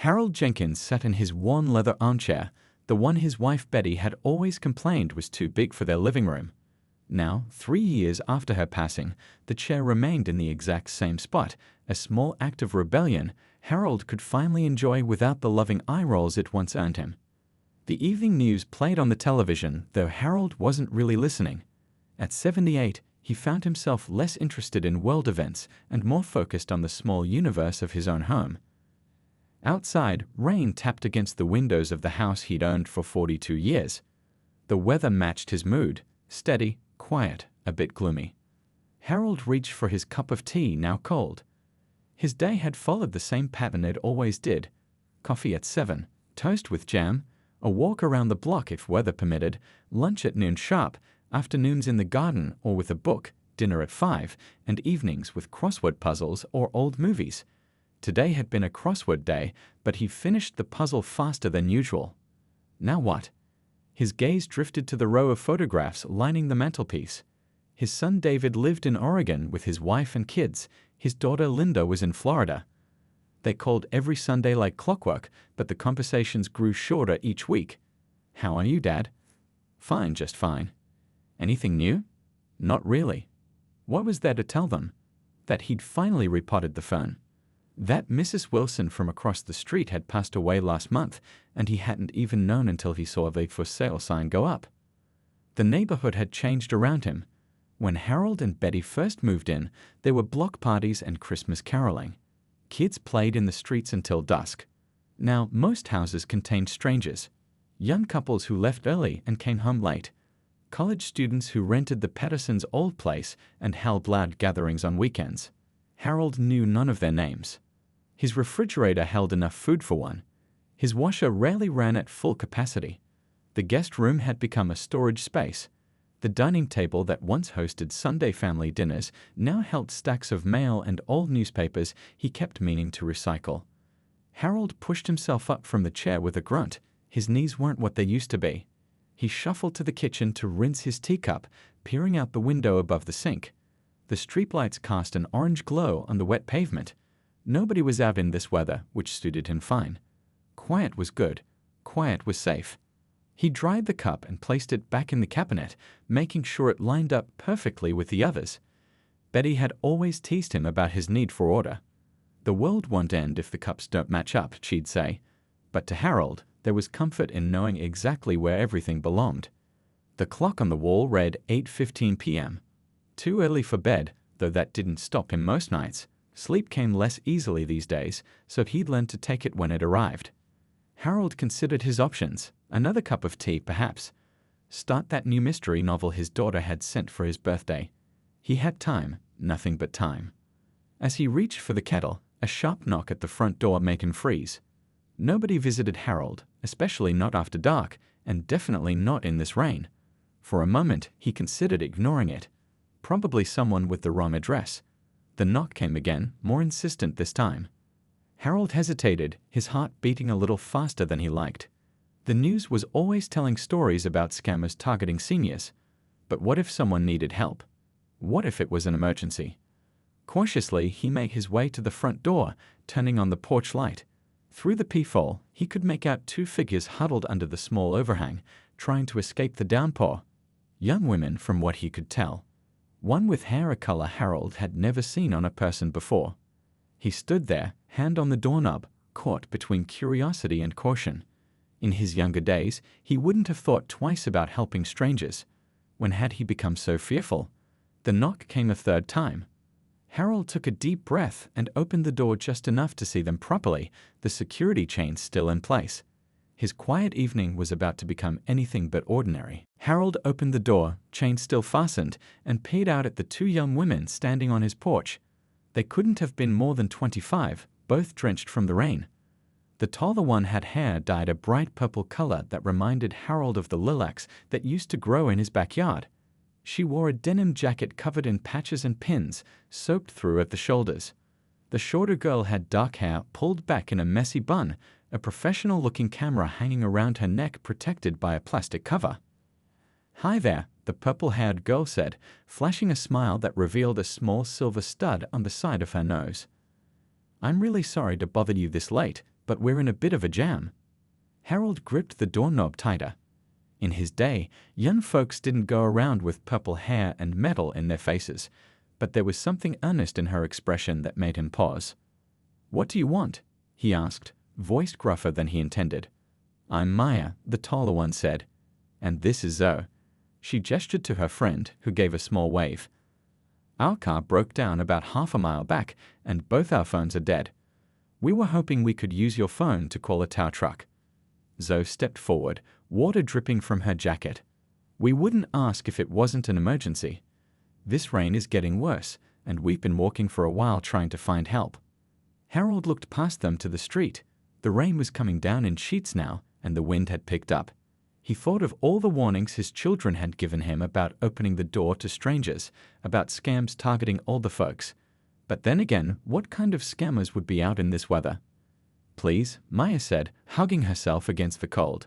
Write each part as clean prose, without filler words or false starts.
Harold Jenkins sat in his worn leather armchair, the one his wife Betty had always complained was too big for their living room. Now, 3 years after her passing, the chair remained in the exact same spot, a small act of rebellion Harold could finally enjoy without the loving eye rolls it once earned him. The evening news played on the television, though Harold wasn't really listening. At 78, he found himself less interested in world events and more focused on the small universe of his own home. Outside, rain tapped against the windows of the house he'd owned for 42 years. The weather matched his mood, steady, quiet, a bit gloomy. Harold reached for his cup of tea, now cold. His day had followed the same pattern it always did. Coffee at 7, toast with jam, a walk around the block if weather permitted, lunch at noon sharp, afternoons in the garden or with a book, dinner at 5, and evenings with crossword puzzles or old movies. Today had been a crossword day, but he finished the puzzle faster than usual. Now what? His gaze drifted to the row of photographs lining the mantelpiece. His son David lived in Oregon with his wife and kids. His daughter Linda was in Florida. They called every Sunday like clockwork, but the conversations grew shorter each week. "How are you, Dad?" "Fine, just fine." "Anything new?" "Not really." What was there to tell them? That he'd finally repotted the phone. That Mrs. Wilson from across the street had passed away last month, and he hadn't even known until he saw the for sale sign go up. The neighborhood had changed around him. When Harold and Betty first moved in, there were block parties and Christmas caroling. Kids played in the streets until dusk. Now, most houses contained strangers. Young couples who left early and came home late. College students who rented the Pattersons' old place and held loud gatherings on weekends. Harold knew none of their names. His refrigerator held enough food for one. His washer rarely ran at full capacity. The guest room had become a storage space. The dining table that once hosted Sunday family dinners now held stacks of mail and old newspapers he kept meaning to recycle. Harold pushed himself up from the chair with a grunt. His knees weren't what they used to be. He shuffled to the kitchen to rinse his teacup, peering out the window above the sink. The streetlights cast an orange glow on the wet pavement. Nobody was out in this weather, which suited him fine. Quiet was good. Quiet was safe. He dried the cup and placed it back in the cabinet, making sure it lined up perfectly with the others. Betty had always teased him about his need for order. "The world won't end if the cups don't match up," she'd say. But to Harold, there was comfort in knowing exactly where everything belonged. The clock on the wall read 8:15 p.m. Too early for bed, though that didn't stop him most nights. Sleep came less easily these days, so he'd learned to take it when it arrived. Harold considered his options. Another cup of tea, perhaps. Start that new mystery novel his daughter had sent for his birthday. He had time, nothing but time. As he reached for the kettle, a sharp knock at the front door made him freeze. Nobody visited Harold, especially not after dark, and definitely not in this rain. For a moment, he considered ignoring it. Probably someone with the wrong address. The knock came again, more insistent this time. Harold hesitated, his heart beating a little faster than he liked. The news was always telling stories about scammers targeting seniors. But what if someone needed help? What if it was an emergency? Cautiously, he made his way to the front door, turning on the porch light. Through the peephole, he could make out 2 figures huddled under the small overhang, trying to escape the downpour. Young women, from what he could tell. One with hair a color Harold had never seen on a person before. He stood there, hand on the doorknob, caught between curiosity and caution. In his younger days, he wouldn't have thought twice about helping strangers. When had he become so fearful? The knock came a 3rd time. Harold took a deep breath and opened the door just enough to see them properly, the security chains still in place. His quiet evening was about to become anything but ordinary. Harold opened the door, chain still fastened, and peered out at the 2 young women standing on his porch. They couldn't have been more than 25, both drenched from the rain. The taller one had hair dyed a bright purple color that reminded Harold of the lilacs that used to grow in his backyard. She wore a denim jacket covered in patches and pins, soaked through at the shoulders. The shorter girl had dark hair pulled back in a messy bun, a professional-looking camera hanging around her neck protected by a plastic cover. "Hi there," the purple-haired girl said, flashing a smile that revealed a small silver stud on the side of her nose. "I'm really sorry to bother you this late," but we're in a bit of a jam." Harold gripped the doorknob tighter. In his day, young folks didn't go around with purple hair and metal in their faces, but there was something earnest in her expression that made him pause. "What do you want?" he asked, voice gruffer than he intended. "I'm Maya," the taller one said. "And this is Zoe." She gestured to her friend, who gave a small wave. "Our car broke down about half a mile back, and both our phones are dead. We were hoping we could use your phone to call a tow truck." Zoe stepped forward, water dripping from her jacket. "We wouldn't ask if it wasn't an emergency. This rain is getting worse, and we've been walking for a while trying to find help." Harold looked past them to the street. The rain was coming down in sheets now, and the wind had picked up. He thought of all the warnings his children had given him about opening the door to strangers, about scams targeting older folks. But then again, what kind of scammers would be out in this weather? "Please," Maya said, hugging herself against the cold.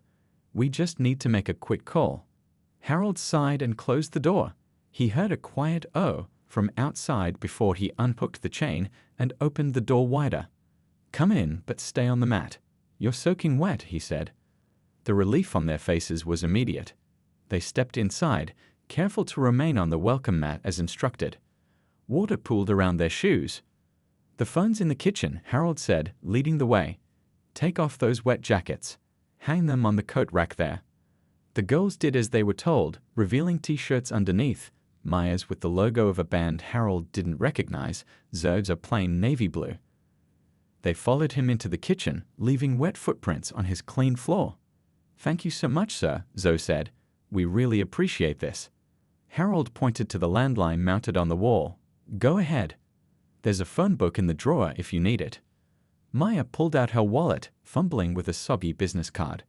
"We just need to make a quick call." Harold sighed and closed the door. He heard a quiet "oh" from outside before he unhooked the chain and opened the door wider. "Come in, but stay on the mat. You're soaking wet," he said. The relief on their faces was immediate. They stepped inside, careful to remain on the welcome mat as instructed. Water pooled around their shoes. "The phone's in the kitchen," Harold said, leading the way. "Take off those wet jackets. Hang them on the coat rack there." The girls did as they were told, revealing t-shirts underneath, Maya's with the logo of a band Harold didn't recognize, Zoe's a plain navy blue. They followed him into the kitchen, leaving wet footprints on his clean floor. "Thank you so much, sir," Zoe said. "We really appreciate this." Harold pointed to the landline mounted on the wall. "Go ahead. There's a phone book in the drawer if you need it." Maya pulled out her wallet, fumbling with a soggy business card.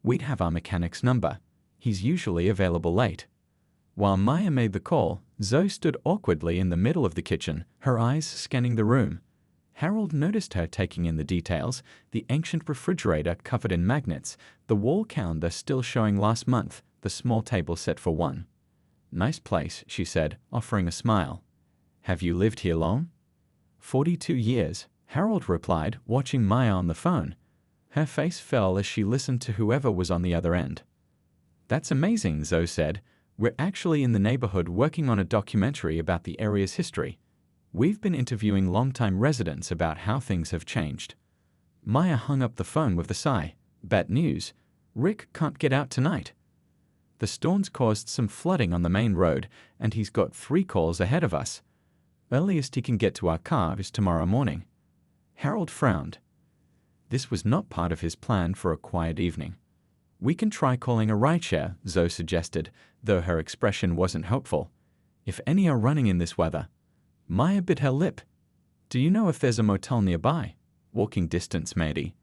"We'd have our mechanic's number. He's usually available late." While Maya made the call, Zoe stood awkwardly in the middle of the kitchen, her eyes scanning the room. Harold noticed her taking in the details, the ancient refrigerator covered in magnets, the wall calendar still showing last month, the small table set for one. "Nice place," she said, offering a smile. "Have you lived here long?" 42 years, Harold replied, watching Maya on the phone. Her face fell as she listened to whoever was on the other end. "That's amazing," Zoe said. "We're actually in the neighborhood working on a documentary about the area's history. We've been interviewing longtime residents about how things have changed." Maya hung up the phone with a sigh. "Bad news. Rick can't get out tonight. The storms caused some flooding on the main road, and he's got 3 calls ahead of us. Earliest he can get to our car is tomorrow morning." Harold frowned. This was not part of his plan for a quiet evening. "We can try calling a rideshare," Zoe suggested, though her expression wasn't hopeful. "If any are running in this weather." Maya bit her lip. "Do you know if there's a motel nearby? Walking distance, maybe."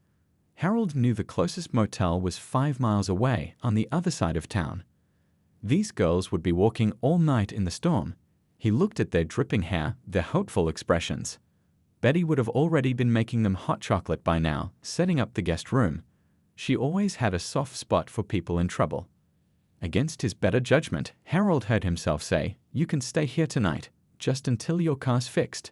Harold knew the closest motel was 5 miles away, on the other side of town. These girls would be walking all night in the storm. He looked at their dripping hair, their hopeful expressions. Betty would have already been making them hot chocolate by now, setting up the guest room. She always had a soft spot for people in trouble. Against his better judgment, Harold heard himself say, "You can stay here tonight, just until your car's fixed."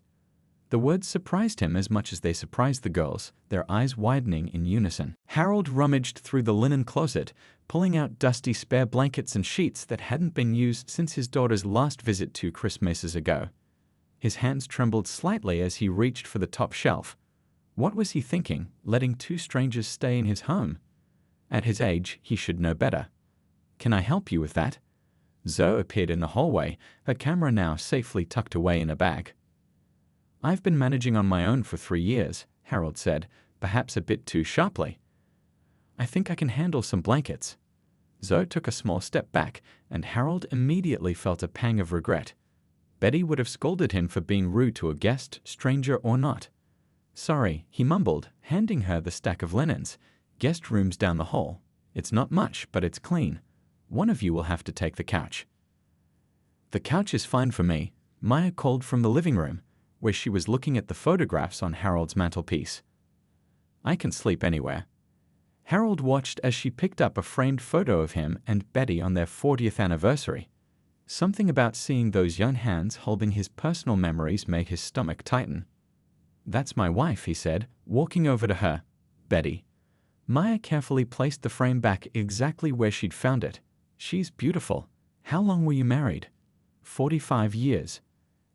The words surprised him as much as they surprised the girls, their eyes widening in unison. Harold rummaged through the linen closet, pulling out dusty spare blankets and sheets that hadn't been used since his daughter's last visit 2 Christmases ago. His hands trembled slightly as he reached for the top shelf. What was he thinking, letting 2 strangers stay in his home? At his age, he should know better. "Can I help you with that?" Zoe appeared in the hallway, her camera now safely tucked away in a bag. "I've been managing on my own for 3 years," Harold said, perhaps a bit too sharply. "I think I can handle some blankets." Zoe took a small step back, and Harold immediately felt a pang of regret. Betty would have scolded him for being rude to a guest, stranger or not. "Sorry," he mumbled, handing her the stack of linens. "Guest room's down the hall. It's not much, but it's clean. One of you will have to take the couch." "The couch is fine for me," Maya called from the living room, where she was looking at the photographs on Harold's mantelpiece. "I can sleep anywhere." Harold watched as she picked up a framed photo of him and Betty on their 40th anniversary. Something about seeing those young hands holding his personal memories made his stomach tighten. "That's my wife," he said, walking over to her. Betty. Maya carefully placed the frame back exactly where she'd found it. She's beautiful. How long were you married? 45 years.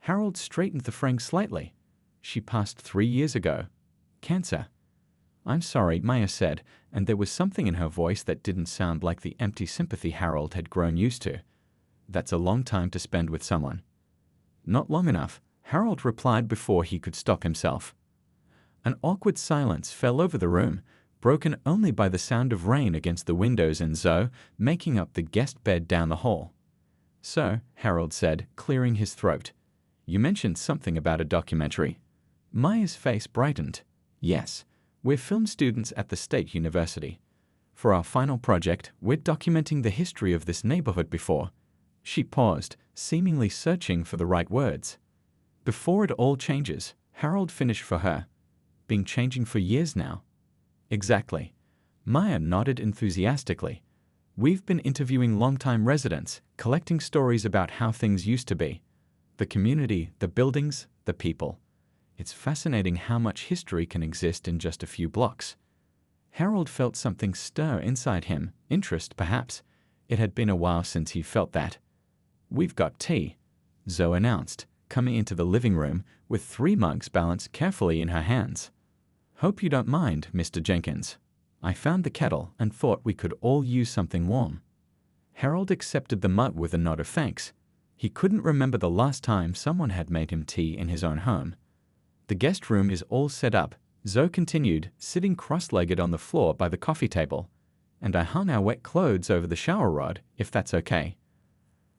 Harold straightened the frame slightly. She passed 3 years ago. Cancer. I'm sorry, Maya said, and there was something in her voice that didn't sound like the empty sympathy Harold had grown used to. That's a long time to spend with someone. Not long enough, Harold replied before he could stop himself. An awkward silence fell over the room, broken only by the sound of rain against the windows and Zoe making up the guest bed down the hall. So, Harold said, clearing his throat, you mentioned something about a documentary. Maya's face brightened. Yes, we're film students at the State University. For our final project, we're documenting the history of this neighborhood before. She paused, seemingly searching for the right words. Before it all changes, Harold finished for her. Been changing for years now. Exactly. Maya nodded enthusiastically. We've been interviewing longtime residents, collecting stories about how things used to be. The community, the buildings, the people. It's fascinating how much history can exist in just a few blocks. Harold felt something stir inside him, interest perhaps. It had been a while since he felt that. We've got tea, Zoe announced, coming into the living room with 3 mugs balanced carefully in her hands. Hope you don't mind, Mr. Jenkins. I found the kettle and thought we could all use something warm. Harold accepted the mug with a nod of thanks. He couldn't remember the last time someone had made him tea in his own home. The guest room is all set up, Zoe continued, sitting cross-legged on the floor by the coffee table. And I hung our wet clothes over the shower rod, if that's okay.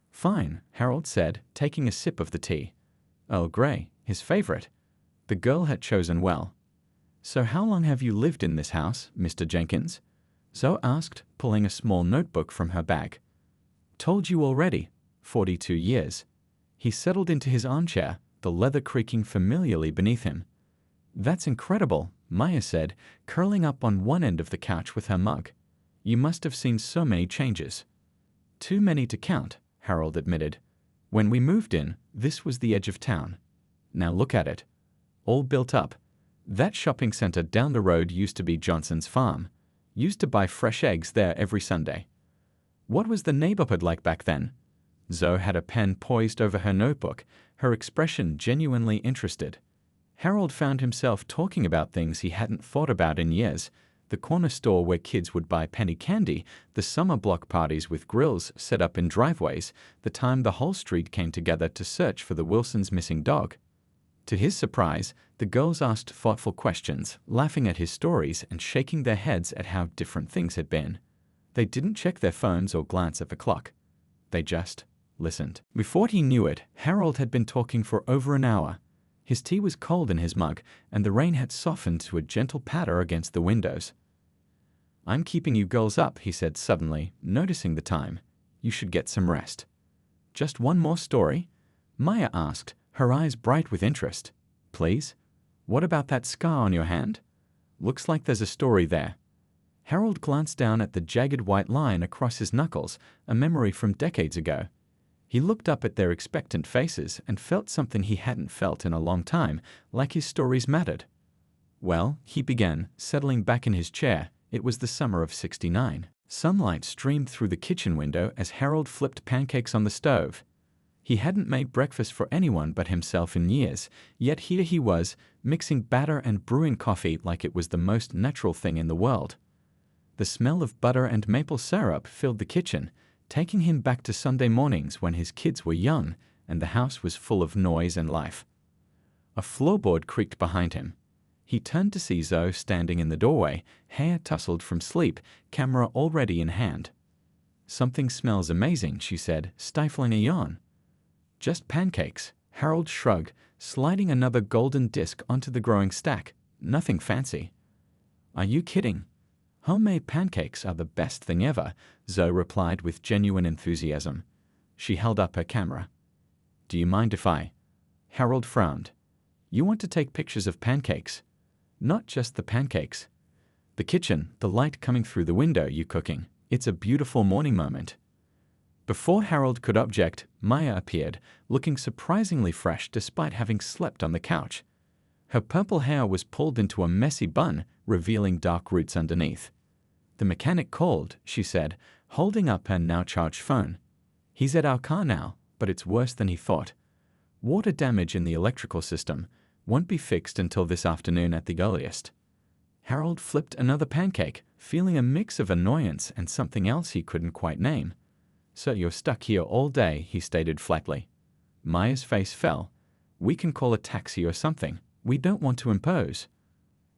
Fine, Harold said, taking a sip of the tea. Earl Grey, his favorite. The girl had chosen well. So how long have you lived in this house, Mr. Jenkins? Zoe asked, pulling a small notebook from her bag. Told you already. 42 years. He settled into his armchair, the leather creaking familiarly beneath him. That's incredible, Maya said, curling up on one end of the couch with her mug. You must have seen so many changes. Too many to count, Harold admitted. When we moved in, this was the edge of town. Now look at it. All built up. That shopping center down the road used to be Johnson's farm. Used to buy fresh eggs there every Sunday. What was the neighborhood like back then? Zoe had a pen poised over her notebook, her expression genuinely interested. Harold found himself talking about things he hadn't thought about in years. The corner store where kids would buy penny candy, the summer block parties with grills set up in driveways, the time the whole street came together to search for the Wilsons' missing dog. To his surprise, the girls asked thoughtful questions, laughing at his stories and shaking their heads at how different things had been. They didn't check their phones or glance at the clock. They just listened. Before he knew it, Harold had been talking for over an hour. His tea was cold in his mug, and the rain had softened to a gentle patter against the windows. I'm keeping you girls up, he said suddenly, noticing the time. You should get some rest. Just one more story? Maya asked, her eyes bright with interest. Please? What about that scar on your hand? Looks like there's a story there. Harold glanced down at the jagged white line across his knuckles, a memory from decades ago. He looked up at their expectant faces and felt something he hadn't felt in a long time, like his stories mattered. Well, he began, settling back in his chair. It was the summer of '69. Sunlight streamed through the kitchen window as Harold flipped pancakes on the stove. He hadn't made breakfast for anyone but himself in years, yet here he was, mixing batter and brewing coffee like it was the most natural thing in the world. The smell of butter and maple syrup filled the kitchen, taking him back to Sunday mornings when his kids were young and the house was full of noise and life. A floorboard creaked behind him. He turned to see Zoe standing in the doorway, hair tousled from sleep, camera already in hand. Something smells amazing, she said, stifling a yawn. Just pancakes, Harold shrugged, sliding another golden disc onto the growing stack. Nothing fancy. Are you kidding? Homemade pancakes are the best thing ever, Zoe replied with genuine enthusiasm. She held up her camera. Do you mind if I? Harold frowned. You want to take pictures of pancakes? Not just the pancakes. The kitchen, the light coming through the window, you cooking. It's a beautiful morning moment. Before Harold could object, Maya appeared, looking surprisingly fresh despite having slept on the couch. Her purple hair was pulled into a messy bun, revealing dark roots underneath. "The mechanic called," she said, holding up her now-charged phone. "He's at our car now, but it's worse than he thought. Water damage in the electrical system. Won't be fixed until this afternoon at the earliest." Harold flipped another pancake, feeling a mix of annoyance and something else he couldn't quite name. "So you're stuck here all day," he stated flatly. Maya's face fell. "We can call a taxi or something. We don't want to impose."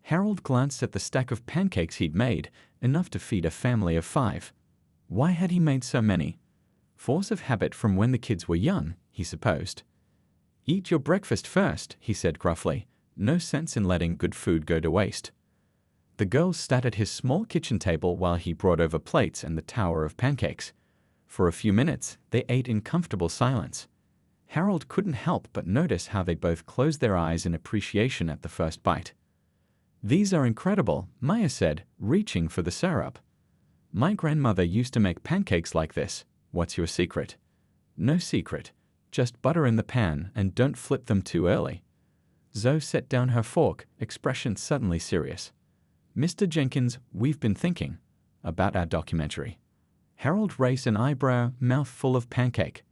Harold glanced at the stack of pancakes he'd made, enough to feed a family of 5. Why had he made so many? Force of habit from when the kids were young, he supposed. "Eat your breakfast first," he said gruffly. "No sense in letting good food go to waste." The girls sat at his small kitchen table while he brought over plates and the tower of pancakes. For a few minutes, they ate in comfortable silence. Harold couldn't help but notice how they both closed their eyes in appreciation at the first bite. "These are incredible," Maya said, reaching for the syrup. "My grandmother used to make pancakes like this. What's your secret?" "No secret. Just butter in the pan and don't flip them too early." Zoe set down her fork, expression suddenly serious. "Mr. Jenkins, we've been thinking about our documentary." Harold raised an eyebrow, mouth full of pancake.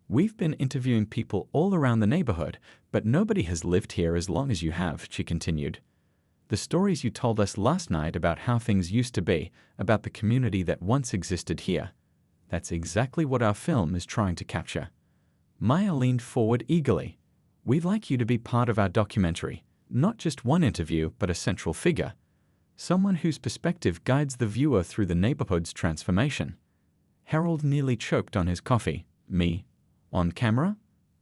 "We've been interviewing people all around the neighborhood, but nobody has lived here as long as you have," she continued. "The stories you told us last night about how things used to be, about the community that once existed here. That's exactly what our film is trying to capture." Maya leaned forward eagerly. "We'd like you to be part of our documentary, not just one interview, but a central figure. Someone whose perspective guides the viewer through the neighborhood's transformation." Harold nearly choked on his coffee. "Me? On camera?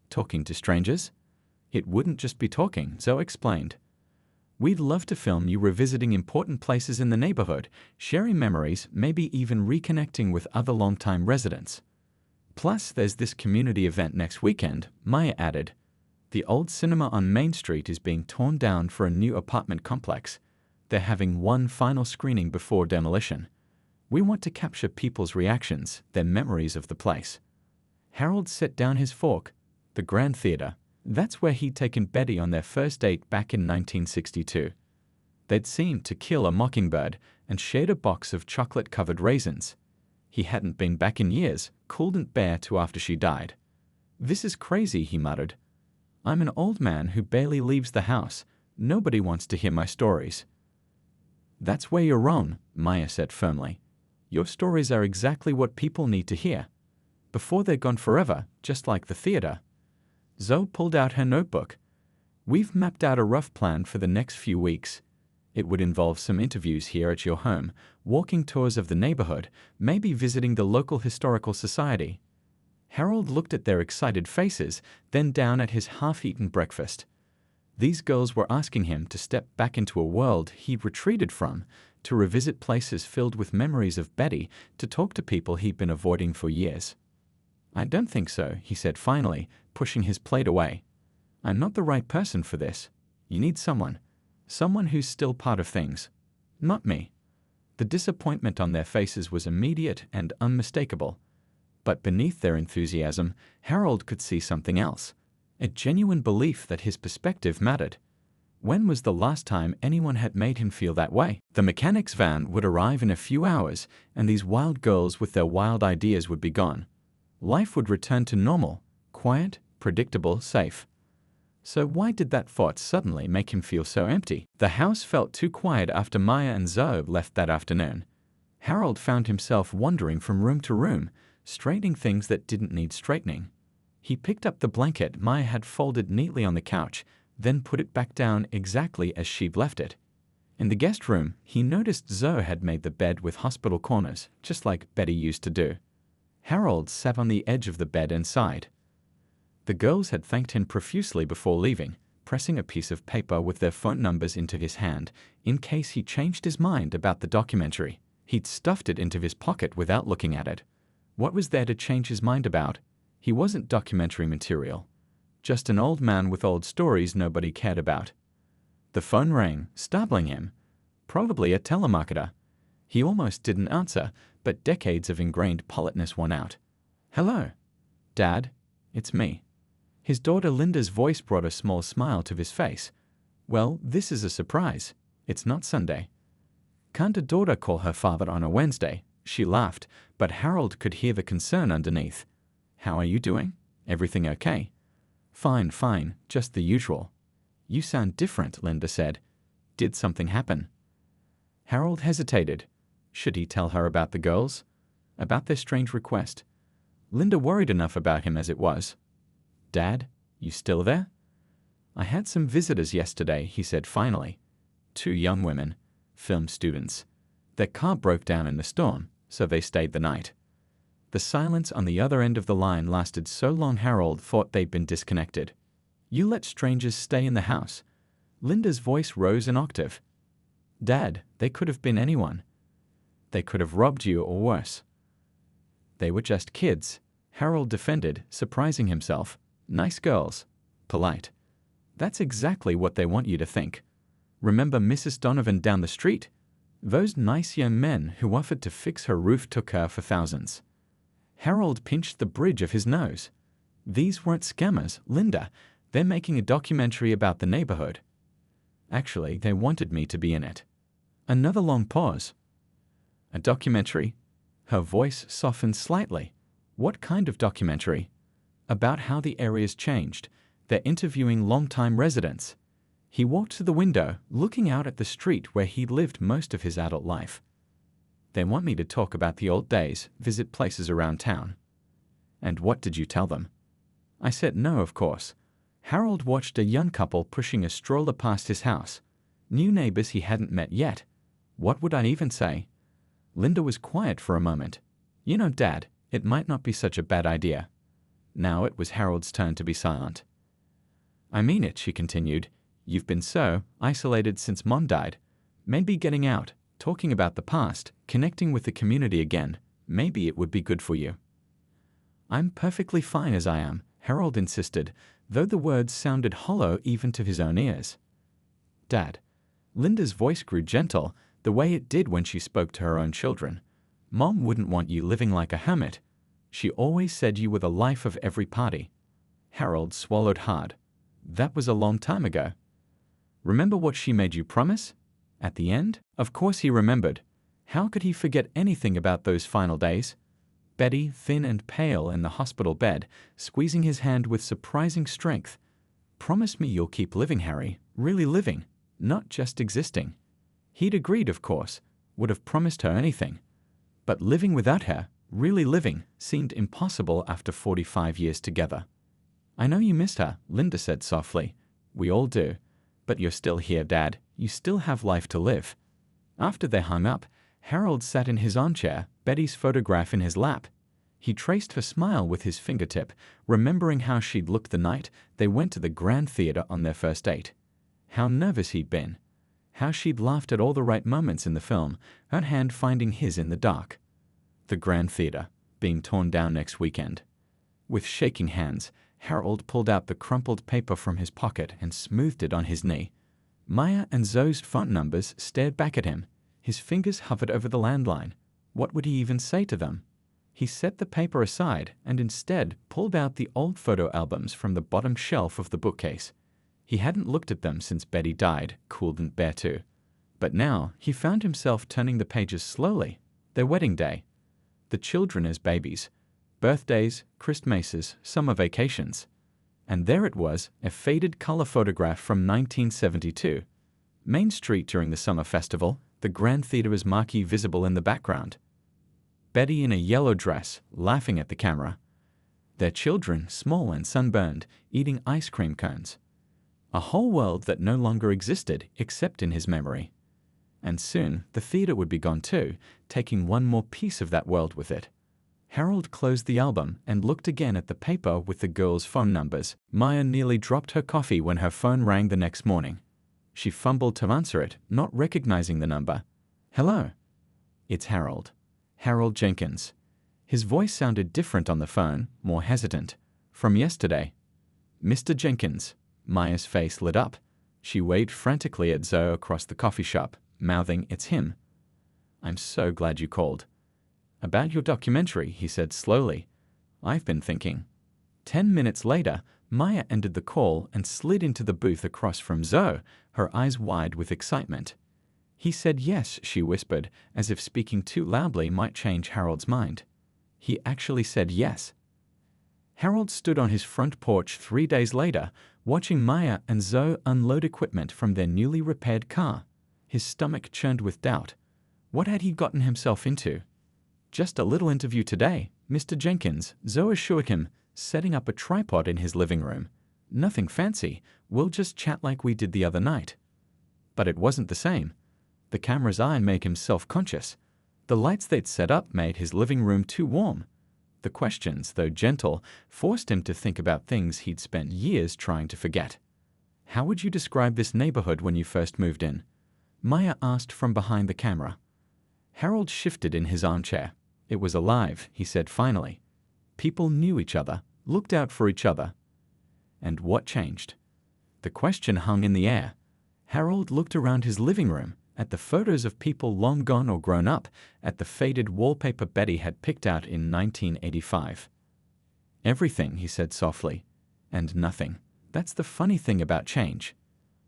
Talking to strangers?" "It wouldn't just be talking," Zoe explained. "We'd love to film you revisiting important places in the neighborhood, sharing memories, maybe even reconnecting with other longtime residents. Plus, there's this community event next weekend," Maya added. "The old cinema on Main Street is being torn down for a new apartment complex. They're having one final screening before demolition. We want to capture people's reactions, their memories of the place." Harold set down his fork. "The Grand Theater. That's where he'd taken Betty on their first date back in 1962. They'd seen To Kill a Mockingbird and shared a box of chocolate-covered raisins. He hadn't been back in years, couldn't bear to after she died. "This is crazy," he muttered. "I'm an old man who barely leaves the house. Nobody wants to hear my stories." "That's where you're wrong," Maya said firmly. "Your stories are exactly what people need to hear. Before they're gone forever, just like the theater." Zoe pulled out her notebook. "We've mapped out a rough plan for the next few weeks. It would involve some interviews here at your home, walking tours of the neighborhood, maybe visiting the local historical society." Harold looked at their excited faces, then down at his half-eaten breakfast. These girls were asking him to step back into a world he'd retreated from, to revisit places filled with memories of Betty, to talk to people he'd been avoiding for years. "I don't think so," he said finally, pushing his plate away. "I'm not the right person for this. You need someone who's still part of things. Not me." The disappointment on their faces was immediate and unmistakable. But beneath their enthusiasm, Harold could see something else. A genuine belief that his perspective mattered. When was the last time anyone had made him feel that way? The mechanic's van would arrive in a few hours, and these wild girls with their wild ideas would be gone. Life would return to normal, quiet, predictable, safe. So why did that thought suddenly make him feel so empty? The house felt too quiet after Maya and Zoe left that afternoon. Harold found himself wandering from room to room, straightening things that didn't need straightening. He picked up the blanket Maya had folded neatly on the couch, then put it back down exactly as she'd left it. In the guest room, he noticed Zoe had made the bed with hospital corners, just like Betty used to do. Harold sat on the edge of the bed and sighed. The girls had thanked him profusely before leaving, pressing a piece of paper with their phone numbers into his hand, in case he changed his mind about the documentary. He'd stuffed it into his pocket without looking at it. What was there to change his mind about? He wasn't documentary material. Just an old man with old stories nobody cared about. The phone rang, startling him. Probably a telemarketer. He almost didn't answer, but decades of ingrained politeness won out. "Hello. Dad, it's me." His daughter Linda's voice brought a small smile to his face. Well, this is a surprise. It's not Sunday. Can't a daughter call her father on a Wednesday? She laughed, but Harold could hear the concern underneath. How are you doing? Everything okay? Fine, fine, just the usual. You sound different, Linda said. Did something happen? Harold hesitated. Should he tell her about the girls? About their strange request? Linda worried enough about him as it was. Dad, you still there? I had some visitors yesterday, he said finally. 2 young women, film students. Their car broke down in the storm, so they stayed the night. The silence on the other end of the line lasted so long Harold thought they'd been disconnected. You let strangers stay in the house? Linda's voice rose an octave. Dad, they could have been anyone. They could have robbed you or worse. They were just kids, Harold defended, surprising himself. Nice girls. Polite. That's exactly what they want you to think. Remember Mrs. Donovan down the street? Those nice young men who offered to fix her roof took her for thousands. Harold pinched the bridge of his nose. These weren't scammers, Linda. They're making a documentary about the neighborhood. Actually, they wanted me to be in it. Another long pause. A documentary? Her voice softened slightly. What kind of documentary? About how the area's changed. They're interviewing long-time residents. He walked to the window, looking out at the street where he'd lived most of his adult life. They want me to talk about the old days, visit places around town. And what did you tell them? I said no, of course. Harold watched a young couple pushing a stroller past his house. New neighbors he hadn't met yet. What would I even say? Linda was quiet for a moment. You know, Dad, it might not be such a bad idea. Now it was Harold's turn to be silent. I mean it, she continued. You've been so isolated since Mom died. Maybe getting out, talking about the past, connecting with the community again, maybe it would be good for you. I'm perfectly fine as I am, Harold insisted, though the words sounded hollow even to his own ears. Dad. Linda's voice grew gentle, the way it did when she spoke to her own children. Mom wouldn't want you living like a hermit. She always said you were the life of every party. Harold swallowed hard. That was a long time ago. Remember what she made you promise? At the end? Of course he remembered. How could he forget anything about those final days? Betty, thin and pale in the hospital bed, squeezing his hand with surprising strength. Promise me you'll keep living, Harry, really living, not just existing. He'd agreed, of course, would have promised her anything. But living without her, really living, seemed impossible after 45 years together. I know you missed her, Linda said softly. We all do. But you're still here, Dad. You still have life to live. After they hung up, Harold sat in his armchair, Betty's photograph in his lap. He traced her smile with his fingertip, remembering how she'd looked the night they went to the Grand Theatre on their first date. How nervous he'd been. How she'd laughed at all the right moments in the film, her hand finding his in the dark. The Grand Theatre, being torn down next weekend. With shaking hands, Harold pulled out the crumpled paper from his pocket and smoothed it on his knee. Maya and Zoe's phone numbers stared back at him. His fingers hovered over the landline. What would he even say to them? He set the paper aside and instead pulled out the old photo albums from the bottom shelf of the bookcase. He hadn't looked at them since Betty died, cool and bare too. But now he found himself turning the pages slowly. Their wedding day. The children as babies. Birthdays, Christmases, summer vacations. And there it was, a faded color photograph from 1972. Main Street during the summer festival, the Grand Theatre's marquee visible in the background. Betty in a yellow dress, laughing at the camera. Their children, small and sunburned, eating ice cream cones. A whole world that no longer existed except in his memory. And soon the theater would be gone too, taking one more piece of that world with it. Harold closed the album and looked again at the paper with the girls' phone numbers. Maya nearly dropped her coffee when her phone rang the next morning. She fumbled to answer it, not recognizing the number. Hello. It's Harold. Harold Jenkins. His voice sounded different on the phone, more hesitant. From yesterday. Mr. Jenkins. Maya's face lit up. She waved frantically at Zoe across the coffee shop, mouthing, "It's him." "I'm so glad you called." "About your documentary," he said slowly. "I've been thinking." 10 minutes later, Maya ended the call and slid into the booth across from Zoe, her eyes wide with excitement. He said yes, she whispered, as if speaking too loudly might change Harold's mind. He actually said yes. Harold stood on his front porch 3 days later, watching Maya and Zoe unload equipment from their newly repaired car. His stomach churned with doubt. What had he gotten himself into? Just a little interview today, Mr. Jenkins, Zoe assured him, setting up a tripod in his living room. Nothing fancy, we'll just chat like we did the other night. But it wasn't the same. The camera's eye made him self-conscious. The lights they'd set up made his living room too warm. The questions, though gentle, forced him to think about things he'd spent years trying to forget. How would you describe this neighborhood when you first moved in? Maya asked from behind the camera. Harold shifted in his armchair. It was alive, he said finally. People knew each other, looked out for each other. And what changed? The question hung in the air. Harold looked around his living room, at the photos of people long gone or grown up, at the faded wallpaper Betty had picked out in 1985. Everything, he said softly, and nothing. That's the funny thing about change.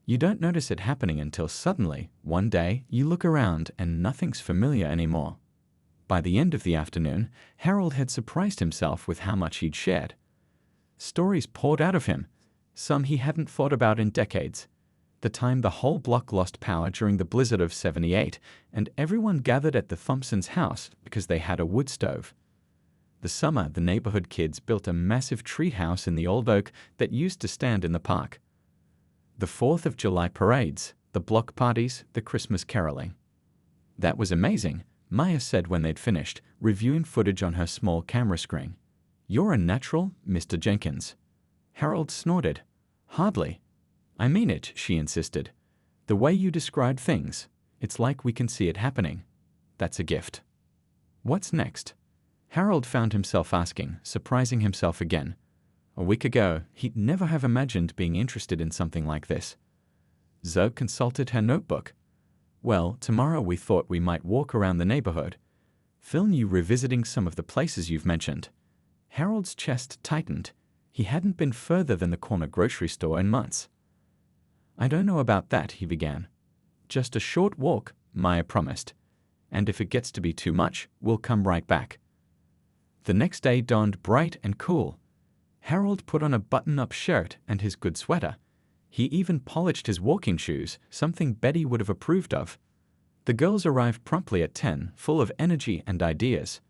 You don't notice it happening until suddenly, one day, you look around and nothing's familiar anymore. By the end of the afternoon, Harold had surprised himself with how much he'd shared. Stories poured out of him, some he hadn't thought about in decades. The time the whole block lost power during the blizzard of '78, and everyone gathered at the Thompsons' house because they had a wood stove. The summer, the neighborhood kids built a massive treehouse in the old oak that used to stand in the park. The 4th of July parades, the block parties, the Christmas caroling. That was amazing, Maya said when they'd finished, reviewing footage on her small camera screen. You're a natural, Mr. Jenkins. Harold snorted. Hardly. I mean it, she insisted. The way you describe things, it's like we can see it happening. That's a gift. What's next? Harold found himself asking, surprising himself again. A week ago, he'd never have imagined being interested in something like this. Zoe consulted her notebook. Well, tomorrow we thought we might walk around the neighborhood. Film you revisiting some of the places you've mentioned. Harold's chest tightened. He hadn't been further than the corner grocery store in months. I don't know about that, he began. Just a short walk, Maya promised. And if it gets to be too much, we'll come right back. The next day dawned bright and cool. Harold put on a button-up shirt and his good sweater. He even polished his walking shoes, something Betty would have approved of. The girls arrived promptly at 10, full of energy and ideas.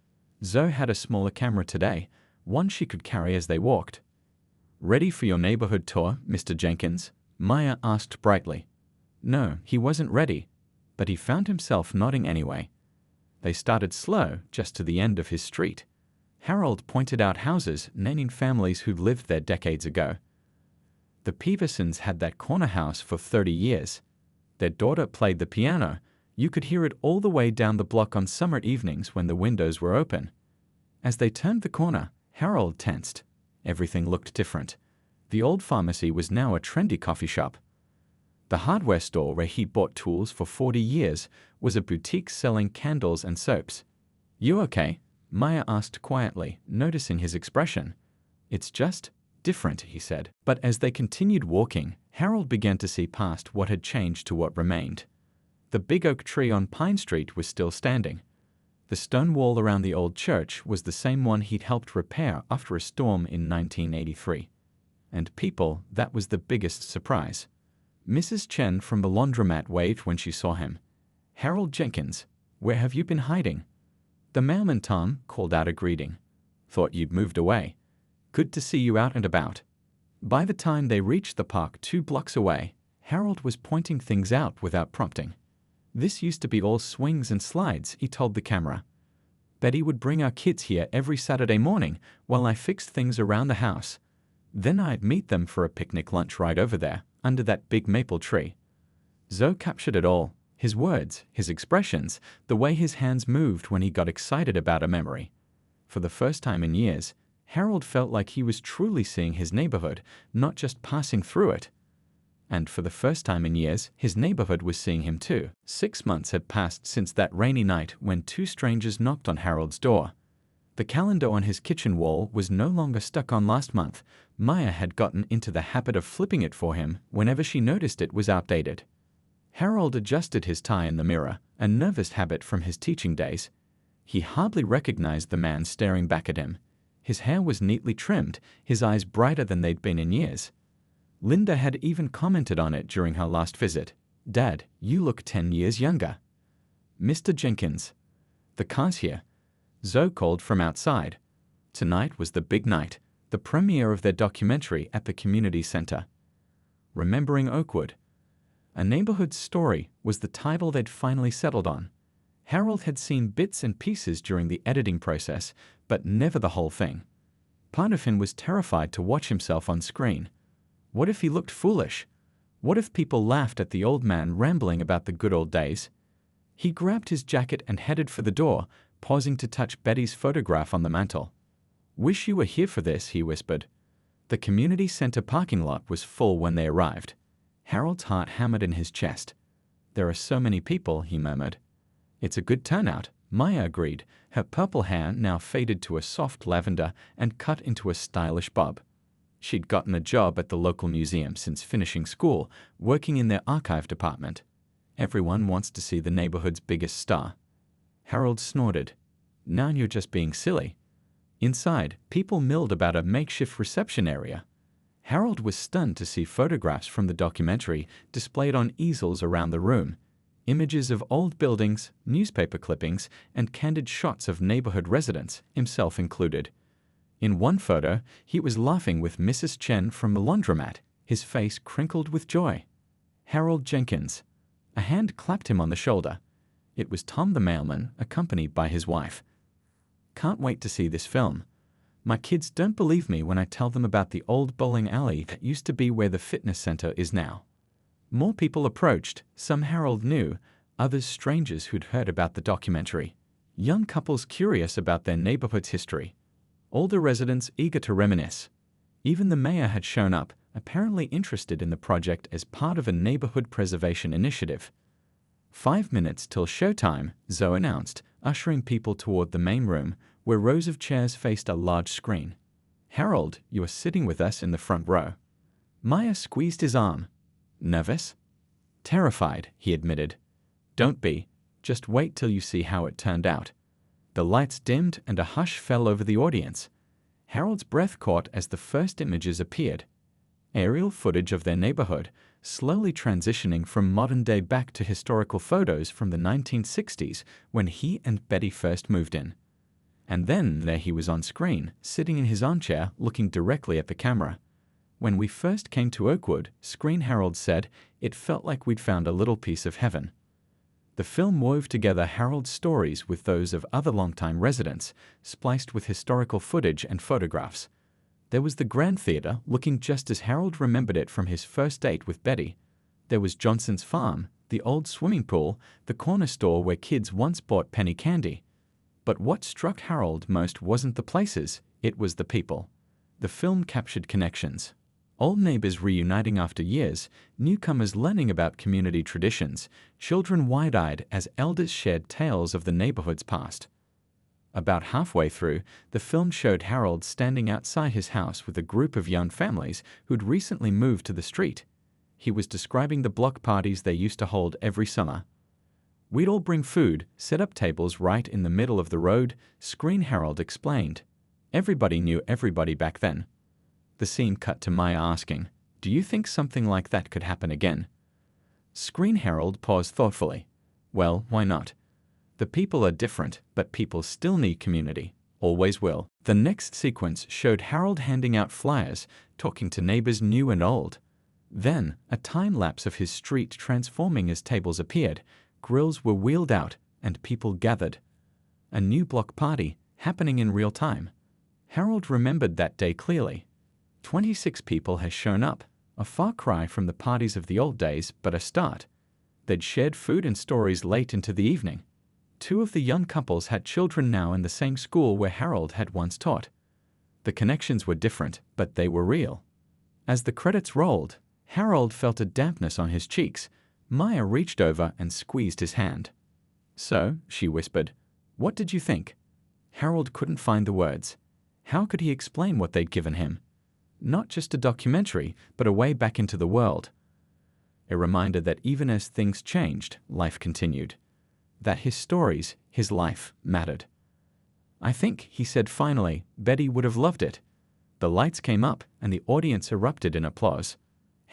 Zoe had a smaller camera today, one she could carry as they walked. Ready for your neighborhood tour, Mr. Jenkins? Maya asked brightly. No, he wasn't ready, but he found himself nodding anyway. They started slow, just to the end of his street. Harold pointed out houses, naming families who'd lived there decades ago. The Peversons had that corner house for 30 years. Their daughter played the piano. You could hear it all the way down the block on summer evenings when the windows were open. As they turned the corner, Harold tensed. Everything looked different. The old pharmacy was now a trendy coffee shop. The hardware store where he'd bought tools for 40 years was a boutique selling candles and soaps. You okay? Maya asked quietly, noticing his expression. It's just different, he said. But as they continued walking, Harold began to see past what had changed to what remained. The big oak tree on Pine Street was still standing. The stone wall around the old church was the same one he'd helped repair after a storm in 1983. And people, that was the biggest surprise. Mrs. Chen from the laundromat waved when she saw him. Harold Jenkins, where have you been hiding? The mailman Tom called out a greeting. Thought you'd moved away. Good to see you out and about. By the time they reached the park 2 blocks away, Harold was pointing things out without prompting. This used to be all swings and slides, he told the camera. Betty would bring our kids here every Saturday morning while I fixed things around the house. Then I'd meet them for a picnic lunch right over there, under that big maple tree. Zoe captured it all, his words, his expressions, the way his hands moved when he got excited about a memory. For the first time in years, Harold felt like he was truly seeing his neighborhood, not just passing through it. And for the first time in years, his neighborhood was seeing him too. 6 months had passed since that rainy night when 2 strangers knocked on Harold's door. The calendar on his kitchen wall was no longer stuck on last month. Maya had gotten into the habit of flipping it for him whenever she noticed it was outdated. Harold adjusted his tie in the mirror, a nervous habit from his teaching days. He hardly recognized the man staring back at him. His hair was neatly trimmed, his eyes brighter than they'd been in years. Linda had even commented on it during her last visit. "Dad, you look 10 years younger." "Mr. Jenkins, the car's here," Zoe called from outside. Tonight was the big night, the premiere of their documentary at the community center. Remembering Oakwood. A Neighborhood Story was the title they'd finally settled on. Harold had seen bits and pieces during the editing process, but never the whole thing. Part of him was terrified to watch himself on screen. What if he looked foolish? What if people laughed at the old man rambling about the good old days? He grabbed his jacket and headed for the door, pausing to touch Betty's photograph on the mantel. "Wish you were here for this," he whispered. The community center parking lot was full when they arrived. Harold's heart hammered in his chest. "There are so many people," he murmured. "It's a good turnout," Maya agreed, her purple hair now faded to a soft lavender and cut into a stylish bob. She'd gotten a job at the local museum since finishing school, working in their archive department. Everyone wants to see the neighborhood's biggest star. Harold snorted. "Now you're just being silly." Inside, people milled about a makeshift reception area. Harold was stunned to see photographs from the documentary displayed on easels around the room. Images of old buildings, newspaper clippings, and candid shots of neighborhood residents, himself included. In one photo, he was laughing with Mrs. Chen from the laundromat, his face crinkled with joy. Harold Jenkins. A hand clapped him on the shoulder. It was Tom the mailman, accompanied by his wife. "Can't wait to see this film. My kids don't believe me when I tell them about the old bowling alley that used to be where the fitness center is now." More people approached, some Harold knew, others strangers who'd heard about the documentary. Young couples curious about their neighborhood's history. Older residents eager to reminisce. Even the mayor had shown up, apparently interested in the project as part of a neighborhood preservation initiative. 5 minutes till showtime, Zoe announced, ushering people toward the main room, where rows of chairs faced a large screen. "Harold, you are sitting with us in the front row." Maya squeezed his arm. "Nervous?" "Terrified," he admitted. "Don't be. Just wait till you see how it turned out." The lights dimmed and a hush fell over the audience. Harold's breath caught as the first images appeared. Aerial footage of their neighborhood, slowly transitioning from modern day back to historical photos from the 1960s when he and Betty first moved in. And then there he was on screen, sitting in his armchair, looking directly at the camera. "When we first came to Oakwood," Screen Harold said, "it felt like we'd found a little piece of heaven." The film wove together Harold's stories with those of other longtime residents, spliced with historical footage and photographs. There was the Grand Theater, looking just as Harold remembered it from his first date with Betty. There was Johnson's farm, the old swimming pool, the corner store where kids once bought penny candy. But what struck Harold most wasn't the places, it was the people. The film captured connections. Old neighbors reuniting after years, newcomers learning about community traditions, children wide-eyed as elders shared tales of the neighborhood's past. About halfway through, the film showed Harold standing outside his house with a group of young families who'd recently moved to the street. He was describing the block parties they used to hold every summer. "We'd all bring food, set up tables right in the middle of the road," Screen Harold explained. Everybody knew everybody back then. The scene cut to Maya asking, "Do you think something like that could happen again?" Screen Harold paused thoughtfully. "Well, why not? The people are different, but people still need community. Always will." The next sequence showed Harold handing out flyers, talking to neighbors new and old. Then, a time lapse of his street transforming as tables appeared, grills were wheeled out, and people gathered. A new block party, happening in real time. Harold remembered that day clearly. 26 people had shown up, a far cry from the parties of the old days, but a start. They'd shared food and stories late into the evening. 2 of the young couples had children now in the same school where Harold had once taught. The connections were different, but they were real. As the credits rolled, Harold felt a dampness on his cheeks. Maya reached over and squeezed his hand. "So," she whispered, "what did you think?" Harold couldn't find the words. How could he explain what they'd given him? Not just a documentary, but a way back into the world. A reminder that even as things changed, life continued. That his stories, his life, mattered. "I think," he said finally, "Betty would have loved it." The lights came up, and the audience erupted in applause.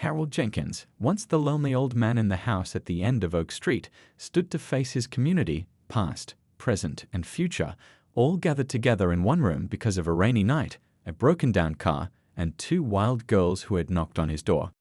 Harold Jenkins, once the lonely old man in the house at the end of Oak Street, stood to face his community, past, present, and future, all gathered together in one room because of a rainy night, a broken-down car, and two wild girls who had knocked on his door.